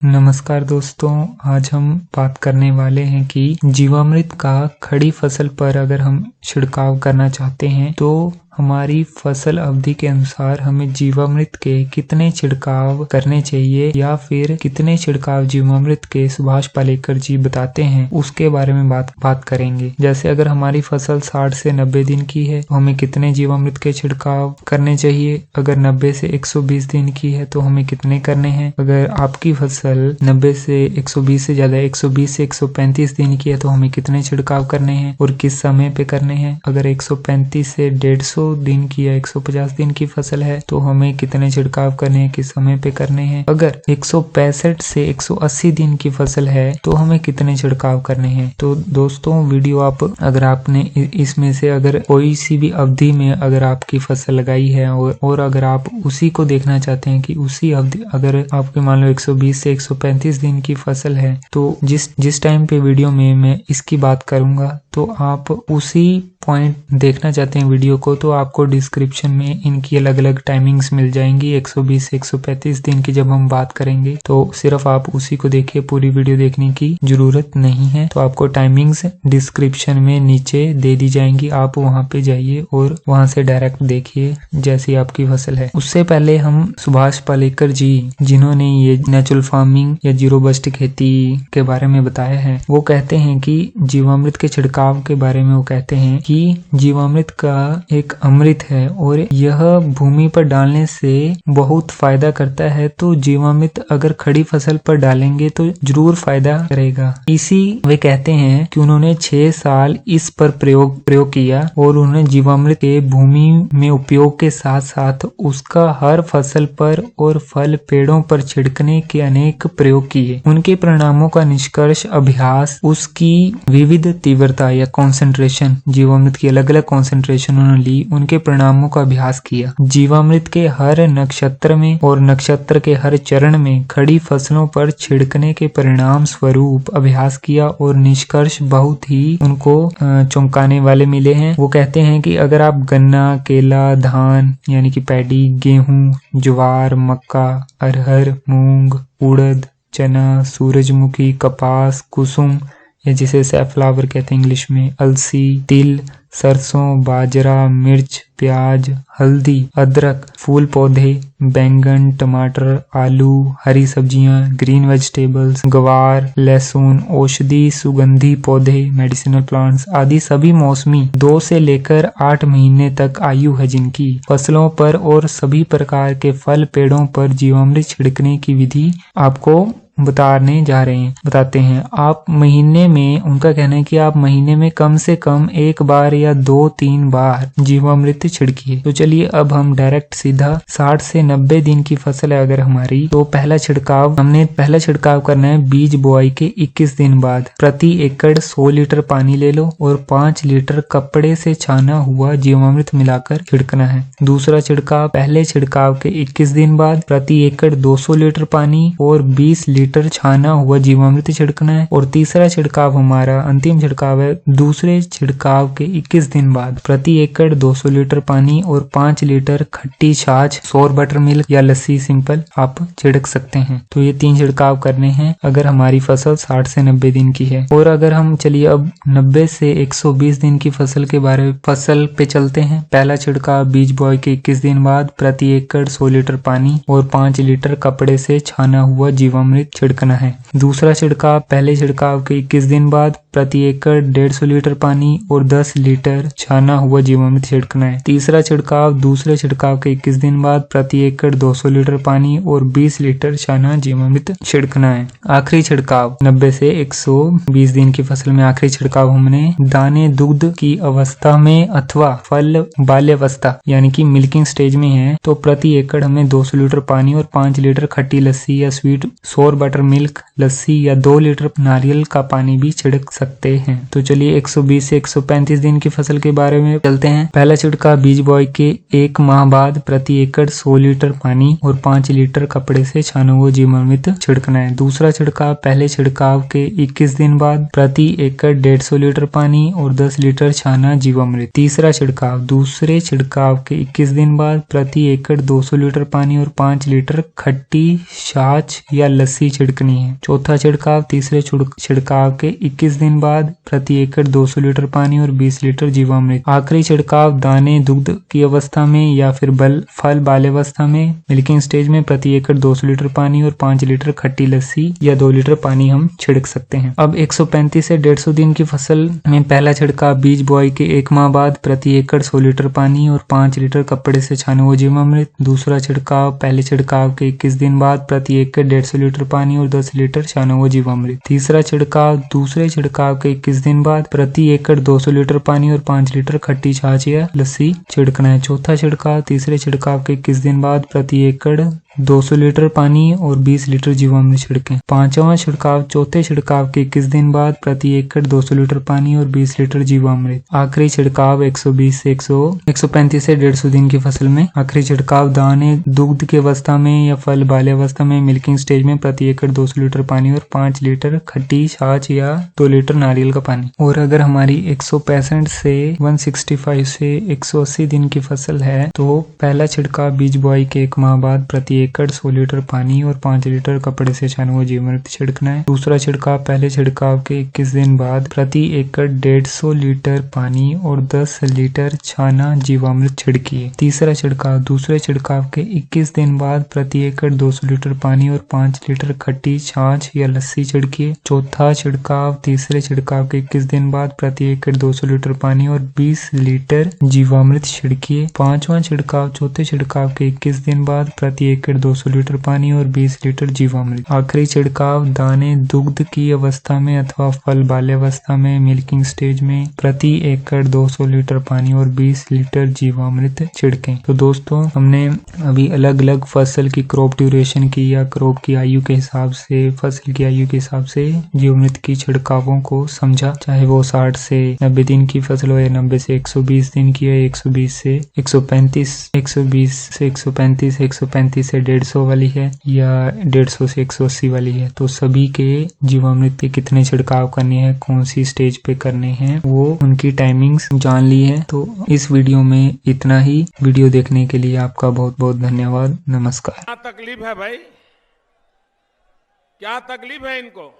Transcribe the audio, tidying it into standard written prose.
नमस्कार दोस्तों, आज हम बात करने वाले हैं कि जीवामृत का खड़ी फसल पर अगर हम छिड़काव करना चाहते हैं तो हमारी फसल अवधि के अनुसार हमें जीवामृत के कितने छिड़काव करने चाहिए या फिर कितने छिड़काव जीवामृत के सुभाष पालेकर जी बताते हैं उसके बारे में बात करेंगे। जैसे अगर हमारी फसल 60 से 90 दिन की है तो हमें कितने जीवामृत के छिड़काव करने चाहिए। अगर 90 से 120 दिन की है तो हमें कितने करने हैं। अगर आपकी फसल 90 से 120 से ज्यादा 120 से 135 दिन की है तो हमें कितने छिड़काव करने हैं और किस समय पे करने हैं। अगर 135 से 150 दिन की या 150 दिन की फसल है तो हमें कितने छिड़काव करने हैं, किस समय पे करने हैं। अगर 165 से 180 दिन की फसल है तो हमें कितने छिड़काव करने हैं। तो दोस्तों वीडियो अगर आपने इसमें से अगर कोई सी भी अवधि में अगर आपकी फसल लगाई है और अगर आप उसी को देखना चाहते हैं कि उसी अवधि अगर आपके मान लो 120 से 135 दिन की फसल है तो जिस टाइम पे वीडियो में मैं इसकी बात करूंगा तो आप उसी पॉइंट देखना चाहते हैं वीडियो को तो आपको डिस्क्रिप्शन में इनकी अलग अलग टाइमिंग्स मिल जाएंगी। 120 से 135 दिन की जब हम बात करेंगे तो सिर्फ आप उसी को देखिए, पूरी वीडियो देखने की जरूरत नहीं है। तो आपको टाइमिंग्स डिस्क्रिप्शन में नीचे दे दी जाएंगी, आप वहां पे जाइए और वहां से डायरेक्ट देखिए जैसी आपकी फसल है। उससे पहले हम सुभाष पालेकर जी जिन्होंने ये नेचुरल फार्मिंग या जीरो बस्ट खेती के बारे में बताया है, वो कहते हैं कि जीवामृत के छिड़काव के बारे में वो कहते हैं कि जीवामृत का एक अमृत है और यह भूमि पर डालने से बहुत फायदा करता है। तो जीवामृत अगर खड़ी फसल पर डालेंगे तो जरूर फायदा करेगा। इसी वे कहते हैं कि उन्होंने 6 साल इस पर प्रयोग किया और उन्होंने जीवामृत के भूमि में उपयोग के साथ साथ उसका हर फसल पर और फल पेड़ों पर छिड़कने के अनेक प्रयोग किए। उनके परिणामों का निष्कर्ष अभ्यास उसकी विविध तीव्रता या कॉन्सेंट्रेशन, जीवामृत की अलग अलग कॉन्सेंट्रेशन उन्होंने ली, उनके परिणामों का अभ्यास किया। जीवामृत के हर नक्षत्र में और नक्षत्र के हर चरण में खड़ी फसलों पर छिड़कने के परिणाम स्वरूप अभ्यास किया और निष्कर्ष बहुत ही उनको चौंकाने वाले मिले हैं। वो कहते हैं कि अगर आप गन्ना, केला, धान यानी कि पैडी, गेहूं, ज्वार, मक्का, अरहर, मूंग, उड़द, चना, सूरजमुखी, कपास, कुसुम या जिसे सैफलावर कहते हैं इंग्लिश में, अलसी, तिल, सरसों, बाजरा, मिर्च, प्याज, हल्दी, अदरक, फूल पौधे, बैंगन, टमाटर, आलू, हरी सब्जियां, ग्रीन वेजिटेबल्स, ग्वार, लहसुन, औषधि, सुगंधी पौधे, मेडिसिनल प्लांट्स आदि सभी मौसमी 2 से लेकर 8 महीने तक आयु है जिनकी फसलों पर और सभी प्रकार के फल पेड़ों पर जीवामृत छिड़कने की विधि आपको बताते हैं। आप महीने में, उनका कहना है कि आप महीने में कम से कम 1 बार या 2-3 बार जीवामृत छिड़किए। तो चलिए अब हम डायरेक्ट सीधा 60 से 90 दिन की फसल है अगर हमारी, तो पहला छिड़काव करना है बीज बुआई के 21 दिन बाद। प्रति एकड़ 100 लीटर पानी ले लो और 5 लीटर कपड़े से छाना हुआ जीवामृत मिलाकर छिड़कना है। दूसरा छिड़काव पहले छिड़काव के 21 दिन बाद प्रति एकड़ 200 लीटर पानी और 20 लीटर छाना हुआ जीवामृत छिड़कना है। और तीसरा छिड़काव हमारा अंतिम छिड़काव है दूसरे छिड़काव के 21 दिन बाद प्रति एकड़ 200 लीटर पानी और 5 लीटर खट्टी छाछ, सोर बटर मिल्क या लस्सी सिंपल आप छिड़क सकते हैं। तो ये 3 छिड़काव करने हैं अगर हमारी फसल 60 से 90 दिन की है। और अगर हम चलिए अब 90 से 120 दिन की फसल पे चलते हैं। पहला छिड़काव बीज बुआई के 21 दिन बाद प्रति एकड़ 100 लीटर पानी और 5 लीटर कपड़े से छाना हुआ जीवामृत छिड़कना है। दूसरा छिड़काव पहले छिड़काव के 21 दिन बाद प्रति एकड़ 150 लीटर पानी और 10 लीटर छाना हुआ जीवामृत छिड़कना है। तीसरा छिड़काव दूसरे छिड़काव के 21 दिन बाद प्रति एकड़ 200 लीटर पानी और 20 लीटर छाना जीवामृत छिड़कना है। आखिरी छिड़काव 90 से 120 दिन की फसल में आखिरी छिड़काव हमने दाने दुग्ध की अवस्था में अथवा फल बाल्यावस्था यानी कि मिल्किंग स्टेज में है तो प्रति एकड़ हमें 200 लीटर पानी और 5 लीटर खट्टी लस्सी या स्वीट सोर बटर मिल्क लस्सी या 2 लीटर नारियल का पानी भी छिड़क सकते हैं। तो चलिए 120 से 135 दिन की फसल के बारे में चलते हैं। पहला छिड़काव बीज बुआई के 1 माह बाद प्रति एकड़ 100 लीटर पानी और 5 लीटर कपड़े से छाना हुआ जीवामृत छिड़कना है। दूसरा छिड़काव पहले छिड़काव के 21 दिन बाद प्रति एकड़ 150 लीटर पानी और 10 लीटर छाना जीवामृत। तीसरा छिड़काव दूसरे छिड़काव के 21 दिन बाद प्रति एकड़ 200 लीटर पानी और 5 लीटर खट्टी छाछ या लस्सी छिड़कनी है। चौथा छिड़काव तीसरे छिड़काव के 21 दिन बाद प्रति एकड़ 200 लीटर पानी और 20 लीटर जीवामृत। आखिरी छिड़काव दाने दुग्ध की अवस्था में या फिर फल बाल्यावस्था में मिल्किंग स्टेज में प्रति एकड़ 200 लीटर पानी और 5 लीटर खट्टी लस्सी या 2 लीटर पानी हम छिड़क सकते हैं। अब 135 से 150 दिन की फसल में पहला छिड़काव बीज बुआई के 1 माह बाद प्रति एकड़ 100 लीटर पानी और 5 लीटर कपड़े से छाने हुए जीवामृत। दूसरा छिड़काव पहले छिड़काव के 21 दिन बाद प्रति एकड़ 150 लीटर पानी और 10 लीटर छाने हुए जीवामृत। तीसरा छिड़काव दूसरे छिड़काव के 21 दिन बाद प्रति एकड़ 200 लीटर पानी और 5 लीटर खट्टी छाछ या लस्सी छिड़कना है। चौथा छिड़काव तीसरे छिड़काव के 21 दिन बाद प्रति एकड़ 200 लीटर पानी और 20 लीटर जीवामृत छिड़कें। पांचवा छिड़काव चौथे छिड़काव के 21 दिन बाद प्रति एकड़ 200 लीटर पानी और 20 लीटर जीवामृत। आखिरी छिड़काव 120 से 135 से 150 दिन की फसल में आखिरी छिड़काव दाने दुग्ध की अवस्था में या फल बाल्यावस्था में मिल्किंग स्टेज में प्रति एकड़ 200 लीटर पानी और 5 लीटर खट्टी छाछ या 2 लीटर नारियल का पानी। और अगर हमारी 165 से 165 से 180 दिन की फसल है तो पहला छिड़काव बीज बुआई के 1 माह बाद प्रति एकड़ 100 लीटर पानी और 5 लीटर कपड़े से छाना हुआ जीवामृत छिड़कना है। दूसरा छिड़काव पहले छिड़काव के 21 दिन बाद प्रति एकड़ 150 लीटर पानी और 10 लीटर छाना जीवामृत छिड़किए। तीसरा छिड़काव दूसरे छिड़काव के 21 दिन बाद प्रति एकड़ 200 लीटर पानी और 5 लीटर खट्टी छाछ या लस्सी छिड़किए। चौथा छिड़काव तीसरे छिड़काव के 21 दिन बाद प्रति एकड़ 200 लीटर पानी और 20 लीटर जीवामृत छिड़किए। पांचवा छिड़काव चौथे छिड़काव के 21 दिन बाद प्रति एकड़ 200 लीटर पानी और 20 लीटर जीवामृत। आखिरी छिड़काव दाने दुग्ध की अवस्था में अथवा फल बाल्यावस्था में मिल्किंग स्टेज में प्रति एकड़ 200 लीटर पानी और 20 लीटर जीवामृत छिड़कें। तो दोस्तों हमने अभी अलग अलग फसल की क्रॉप ड्यूरेशन की या क्रॉप की आयु के हिसाब से फसल की आयु के हिसाब से जीवामृत की छिड़कावों को समझा, चाहे वो 60 से 90 दिन की फसल हो या 90 से 120 दिन की है, 120 से 135, 120 से 135, 135 से 150 वाली है या 150 से 180 वाली है। तो सभी के जीवामृत के कितने छिड़काव करने हैं, कौन सी स्टेज पे करने हैं, वो उनकी टाइमिंग्स जान ली है। तो इस वीडियो में इतना ही। वीडियो देखने के लिए आपका बहुत बहुत धन्यवाद। नमस्कार। क्या तकलीफ है भाई, क्या तकलीफ है इनको?